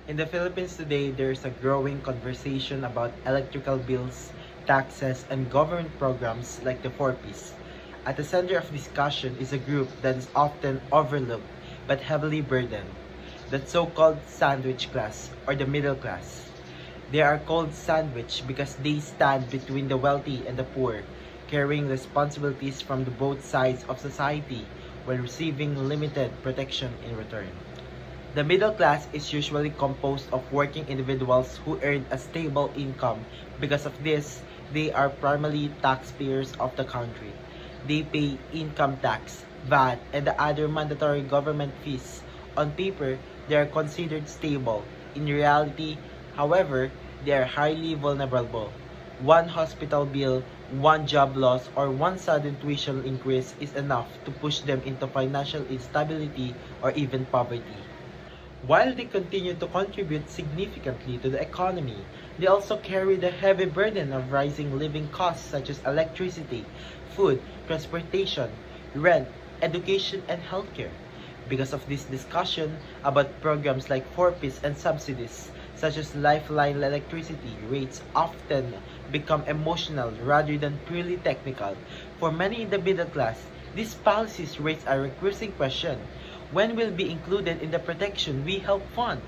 In the Philippines today, there's a growing conversation about electrical bills, taxes, and government programs like the 4Ps. At the center of discussion is a group that is often overlooked but heavily burdened, the so-called sandwich class or the middle class. They are called sandwich because they stand between the wealthy and the poor, carrying responsibilities from the both sides of society while receiving limited protection in return. The middle class is usually composed of working individuals who earn a stable income. Because of this, they are primarily taxpayers of the country. They pay income tax, VAT, and the other mandatory government fees. On paper, they are considered stable. In reality, however, they are highly vulnerable. One hospital bill, one job loss, or one sudden tuition increase is enough to push them into financial instability or even poverty. While they continue to contribute significantly to the economy, they also carry the heavy burden of rising living costs such as electricity, food, transportation, rent, education, and healthcare. Because of this discussion about programs like 4Ps and subsidies, such as lifeline electricity rates often become emotional rather than purely technical. For many in the middle class, these policies raise a recurring question: when will be included in the protection we help fund?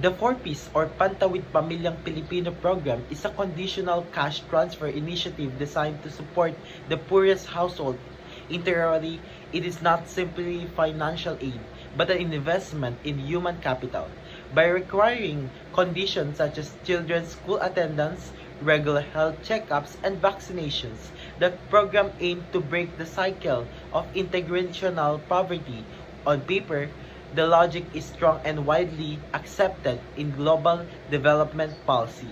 The 4Ps or Pantawid Pamilyang Pilipino program is a conditional cash transfer initiative designed to support the poorest household. Interiorly, it is not simply financial aid, but an investment in human capital. By requiring conditions such as children's school attendance, regular health checkups, and vaccinations, the program aimed to break the cycle of intergenerational poverty. On paper, the logic is strong and widely accepted in global development policy.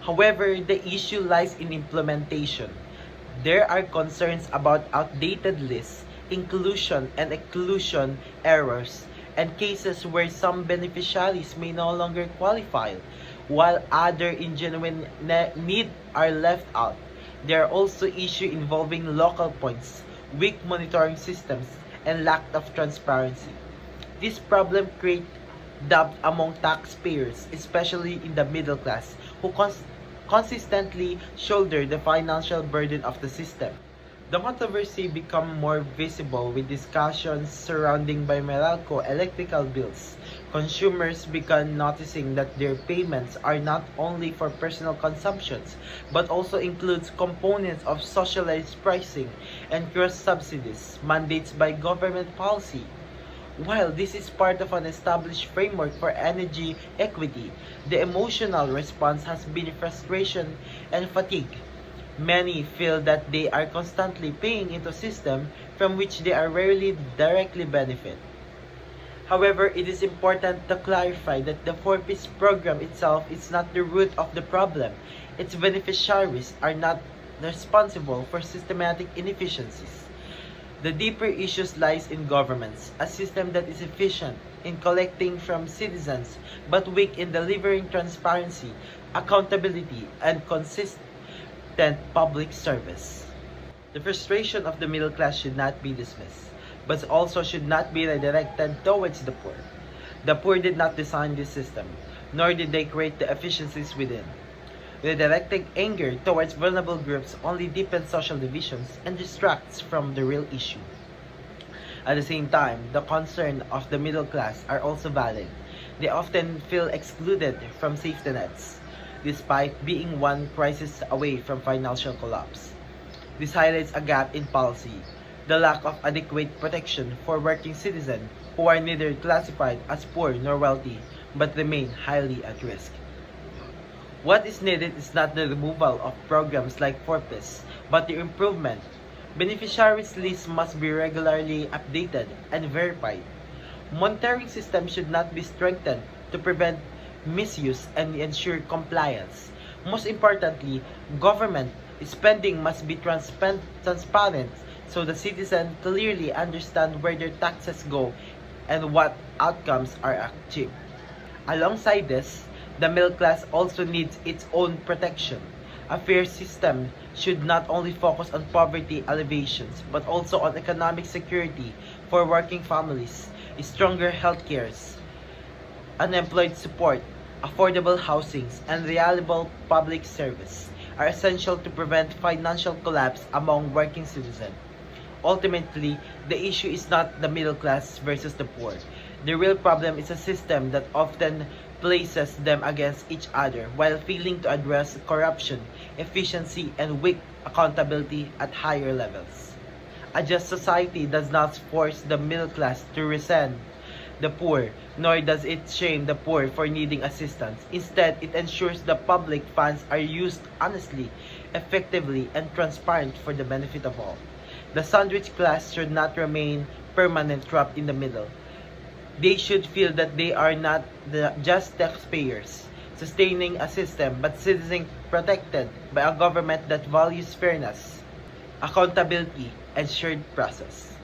However, the issue lies in implementation. There are concerns about outdated lists, inclusion and exclusion errors, and cases where some beneficiaries may no longer qualify, while other in genuine need are left out. There are also issues involving local points, weak monitoring systems, and lack of transparency. This problem creates doubt among taxpayers, especially in the middle class, who consistently shoulder the financial burden of the system. The controversy became more visible with discussions surrounding Meralco electrical bills. Consumers began noticing that their payments are not only for personal consumptions, but also includes components of socialized pricing and cross subsidies mandates by government policy. While this is part of an established framework for energy equity, the emotional response has been frustration and fatigue. Many feel that they are constantly paying into a system from which they are rarely directly benefit. However, it is important to clarify that the 4Ps program itself is not the root of the problem. Its beneficiaries are not responsible for systematic inefficiencies. The deeper issues lies in governments, a system that is efficient in collecting from citizens but weak in delivering transparency, accountability, and consistent public service. The frustration of the middle class should not be dismissed, but also should not be redirected towards the poor. The poor did not design this system, nor did they create the efficiencies within. Redirecting anger towards vulnerable groups only deepens social divisions and distracts from the real issue. At the same time, the concerns of the middle class are also valid. They often feel excluded from safety nets, despite being one crisis away from financial collapse. This highlights a gap in policy, the lack of adequate protection for working citizens who are neither classified as poor nor wealthy but remain highly at risk. What is needed is not the removal of programs like 4Ps, but the improvement. Beneficiaries lists must be regularly updated and verified. Monitoring systems should not be strengthened to prevent misuse and ensure compliance. Most importantly, government spending must be transparent so the citizens clearly understand where their taxes go and what outcomes are achieved. Alongside this, the middle class also needs its own protection. A fair system should not only focus on poverty alleviations but also on economic security for working families, stronger health cares, Unemployed support, affordable housings, and reliable public service are essential to prevent financial collapse among working citizens. Ultimately, the issue is not the middle class versus the poor. The real problem is a system that often places them against each other while failing to address corruption, efficiency, and weak accountability at higher levels. A just society does not force the middle class to resent the poor, nor does it shame the poor for needing assistance. Instead, it ensures the public funds are used honestly, effectively, and transparent for the benefit of all. The sandwich class should not remain permanent trapped in the middle. They should feel that they are not just taxpayers sustaining a system, but citizens protected by a government that values fairness, accountability, and shared process.